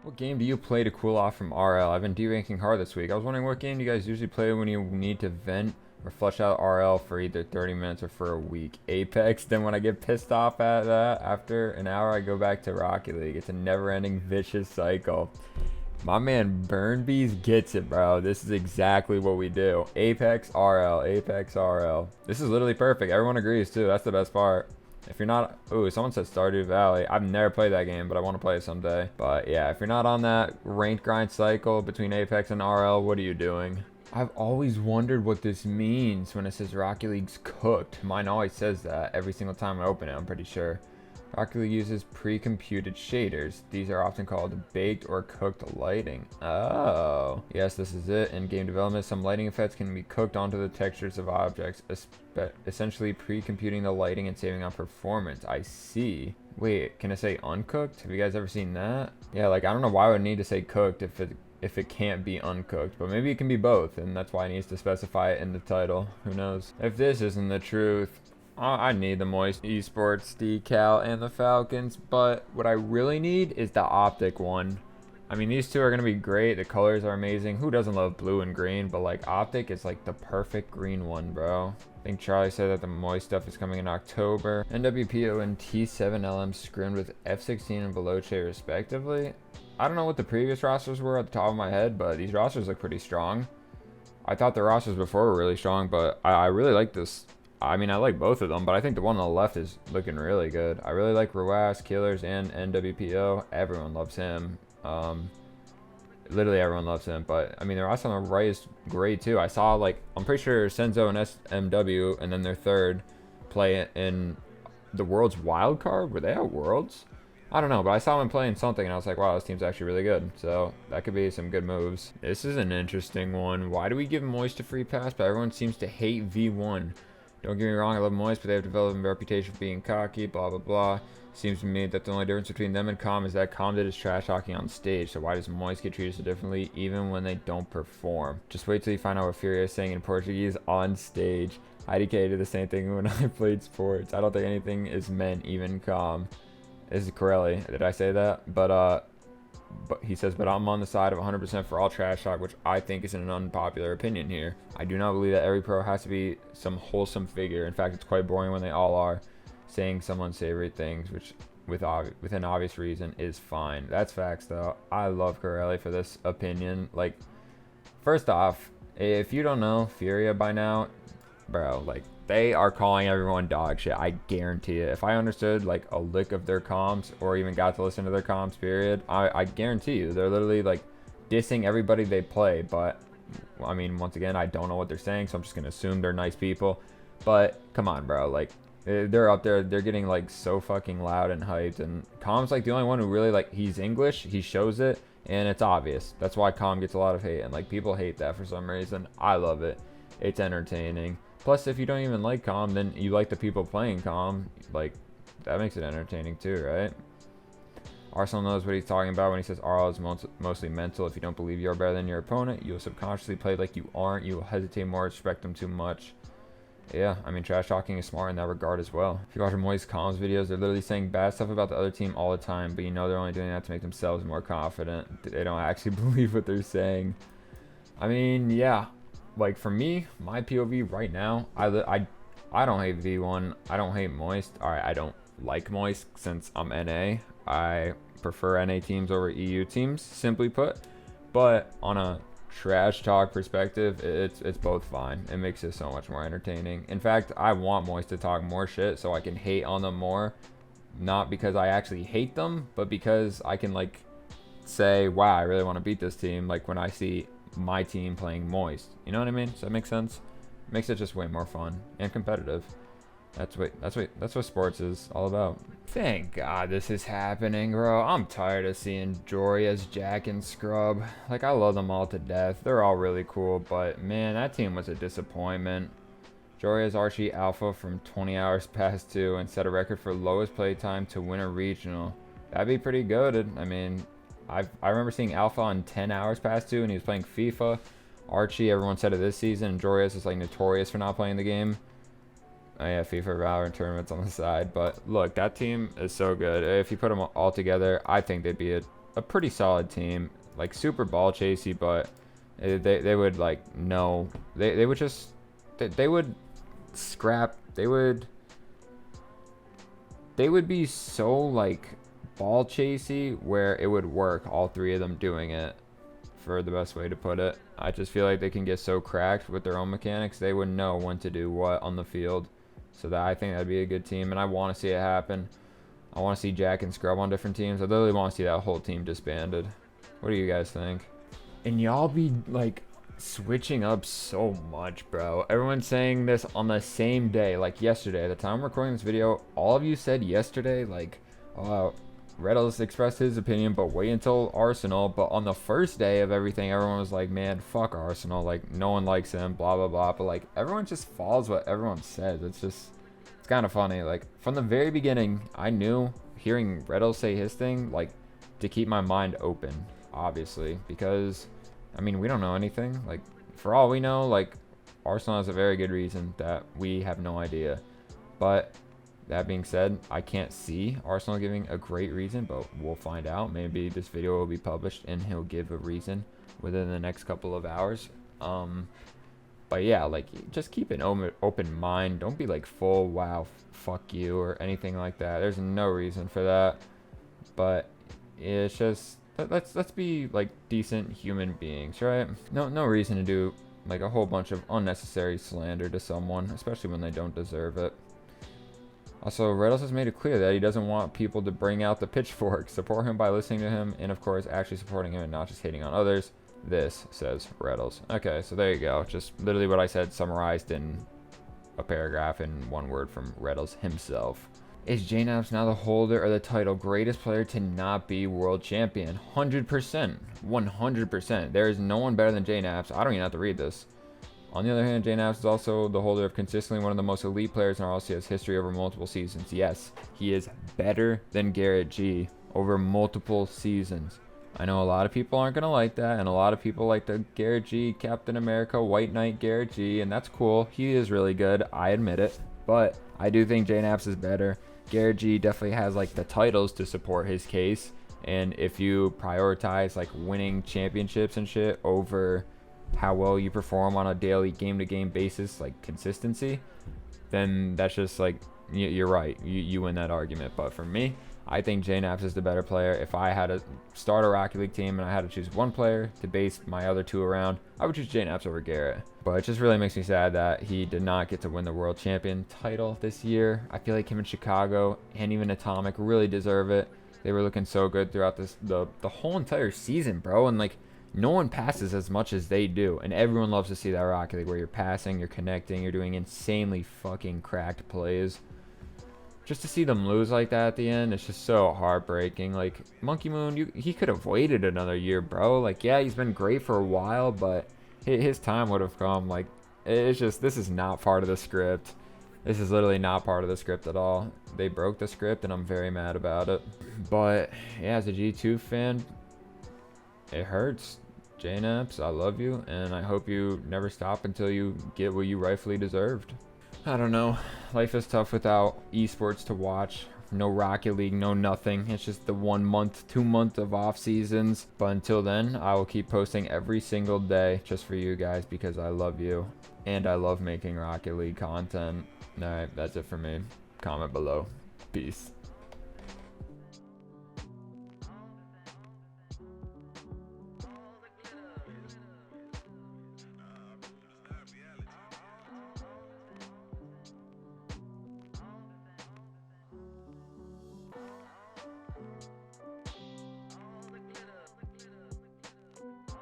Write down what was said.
What game do you play to cool off from RL? I've been de-ranking hard this week. I was wondering what game do you guys usually play when you need to vent or flush out RL for either 30 minutes or for a week? Apex. Then when I get pissed off at that, after an hour, I go back to Rocket League. It's a never-ending vicious cycle. My man Burnbees gets it, bro. This is exactly what we do. Apex RL, Apex RL. This is literally perfect. Everyone agrees too. That's the best part. If you're not, ooh, someone said Stardew Valley. I've never played that game, but I want to play it someday. But yeah, if you're not on that ranked grind cycle between Apex and RL, what are you doing? I've always wondered what this means when it says Rocket League's cooked. Mine always says that every single time I open it, I'm pretty sure. Rocket League uses pre-computed shaders. These are often called baked or cooked lighting. Oh. Yes, this is it. In game development, some lighting effects can be cooked onto the textures of objects, essentially pre-computing the lighting and saving on performance. I see. Wait, can it say uncooked? Have you guys ever seen that? Yeah, like I don't know why I would need to say cooked if it can't be uncooked, but maybe it can be both, and that's why it needs to specify it in the title. Who knows? If this isn't the truth, I need the Moist Esports decal and the Falcons, but what I really need is the Optic one. I mean, these two are going to be great. The colors are amazing. Who doesn't love blue and green? But like Optic is like the perfect green one, bro. I think Charlie said that the Moist stuff is coming in October. NWPO and T7LM scrimmed with F16 and Veloce respectively. I don't know what the previous rosters were at the top of my head, but these rosters look pretty strong. I thought the rosters before were really strong, but I really like this. I mean, I like both of them, but I think the one on the left is looking really good. I really like Joreuz, Killers, and NWPO. Everyone loves him. Literally everyone loves him, but I mean, the rest on the right is great too. I saw, like, I'm pretty sure Senzo and SMW, and then their third play in the World's wild card. Were they at Worlds? I don't know, but I saw him playing something, and I was like, wow, this team's actually really good. So that could be some good moves. This is an interesting one. Why do we give Moist a free pass, but everyone seems to hate V1? Don't get me wrong, I love Moist, but they have developed a reputation for being cocky, blah, blah, blah. Seems to me that the only difference between them and Calm is that Calm did his trash talking on stage, so why does Moist get treated so differently even when they don't perform? Just wait till you find out what Furia is saying in Portuguese on stage. IDK did the same thing when I played sports. I don't think anything is meant, even Calm. This is Corelli. Did I say that? But he says, but I'm on the side of 100% for all trash talk, which I think is an unpopular opinion here. I do not believe that every pro has to be some wholesome figure. In fact, it's quite boring when they all are saying some unsavory things, which within obvious reason is fine. That's facts, though. I love Corelli for this opinion. Like, first off, if you don't know Furia by now, bro, like, they are calling everyone dog shit. I guarantee it. If I understood like a lick of their comms or even got to listen to their comms, period, I guarantee you they're literally like dissing everybody they play. But I mean, once again, I don't know what they're saying, so I'm just gonna assume they're nice people. But come on, bro, like they're up there, they're getting like so fucking loud and hyped, and Calm's like the only one who really, like, he's English, he shows it, and it's obvious. That's why Calm gets a lot of hate, and like people hate that for some reason. I love it. It's entertaining. Plus, if you don't even like Calm, then you like the people playing Calm. Like, that makes it entertaining too, right? Arsenal knows what he's talking about when he says RL is mostly mental. If you don't believe you're better than your opponent, you'll subconsciously play like you aren't. You will hesitate more, respect them too much. Yeah, I mean, trash talking is smart in that regard as well. If you watch Moist Calm's videos, they're literally saying bad stuff about the other team all the time, but you know they're only doing that to make themselves more confident. They don't actually believe what they're saying. I mean, yeah. Like, for me, my POV right now, I don't hate V1. I don't hate Moist. Alright, I don't like Moist since I'm NA. I prefer NA teams over EU teams, simply put. But on a trash talk perspective, it's both fine. It makes it so much more entertaining. In fact, I want Moist to talk more shit so I can hate on them more. Not because I actually hate them, but because I can, like, say, wow, I really want to beat this team. Like, when I see my team playing Moist, you know what I mean? Does that make sense? Makes it just way more fun and competitive. That's what sports is all about. Thank God this is happening, bro. I'm tired of seeing Joreuz, Jack, and Scrub. Like, I love them all to death. They're all really cool, but man, that team was a disappointment. Joreuz Archie Alpha from 20 hours past 2 and set a record for lowest play time to win a regional. That'd be pretty good. I mean, I remember seeing Alpha on 10 hours past 2 and he was playing FIFA. Archie, everyone said it this season, and Joreuz is like notorious for not playing the game. Oh yeah, FIFA Valorant tournaments on the side. But look, that team is so good. If you put them all together, I think they'd be a a pretty solid team, like super ball chasey, but they would like no, they would just they would scrap, they would be so like ball chasey where it would work, all three of them doing it, for the best way to put it. I just feel like they can get so cracked with their own mechanics, they would know when to do what on the field. So that, I think that'd be a good team, and I want to see it happen. I want to see Jack and Scrub on different teams. I literally want to see that whole team disbanded. What do you guys think? And y'all be like switching up so much, bro. Everyone's saying this on the same day, like yesterday. At the time I'm recording this video, all of you said yesterday, like, rlcs expressed his opinion, but wait until Arsenal. But on the first day of everything, everyone was like, man, fuck Arsenal, like no one likes him, blah blah blah. But like everyone just follows what everyone says. It's kind of funny. Like from the very beginning, I knew, hearing rlcs say his thing, like to keep my mind open, obviously, because I mean, we don't know anything. Like for all we know, like Arsenal has a very good reason that we have no idea. But that being said, I can't see Arsenal giving a great reason, but we'll find out. Maybe this video will be published and he'll give a reason within the next couple of hours. But yeah, like just keep an open mind. Don't be like full wow, fuck you or anything like that. There's no reason for that. But it's just, let's be like decent human beings, right? No reason to do like a whole bunch of unnecessary slander to someone, especially when they don't deserve it. Also, rlcs has made it clear that he doesn't want people to bring out the pitchfork. Support him by listening to him, and of course actually supporting him and not just hating on others. This says rlcs. Okay, so there you go. Just literally what I said summarized in a paragraph in one word from rlcs himself. Is JNaps now the holder of the title greatest player to not be world champion? 100%. 100%. There is no one better than JNaps. I don't even have to read this. On the other hand, JNaps is also the holder of consistently one of the most elite players in RLCS history over multiple seasons. Yes, he is better than Garrett G over multiple seasons. I know a lot of people aren't going to like that, and a lot of people like the Garrett G, Captain America, White Knight Garrett G, and that's cool. He is really good, I admit it, but I do think JNaps is better. Garrett G definitely has like the titles to support his case, and if you prioritize like winning championships and shit over how well you perform on a daily game-to-game basis, like consistency, then that's just like, you're right, you win that argument. But for me, I think JNaps is the better player. If I had to start a Rocket League team and I had to choose one player to base my other two around, I would choose JNaps over Garrett. But it just really makes me sad that he did not get to win the world champion title this year. I feel like him in Chicago and even Atomic really deserve it. They were looking so good throughout the whole entire season, bro, and like no one passes as much as they do, and everyone loves to see that Rocket League where you're passing, you're connecting, you're doing insanely fucking cracked plays. Just to see them lose like that at the end, it's just so heartbreaking. Like Monkey Moon, he could have waited another year, bro. Like, yeah, he's been great for a while, but his time would have come. Like, it's just, this is not part of the script. This is literally not part of the script at all. They broke the script, and I'm very mad about it. But yeah, as a G2 fan, it hurts. JNaps, I love you, and I hope you never stop until you get what you rightfully deserved. I don't know. Life is tough without esports to watch. No Rocket League, no nothing. It's just the 1 month, 2 month of off seasons. But until then, I will keep posting every single day just for you guys because I love you. And I love making Rocket League content. Alright, that's it for me. Comment below. Peace.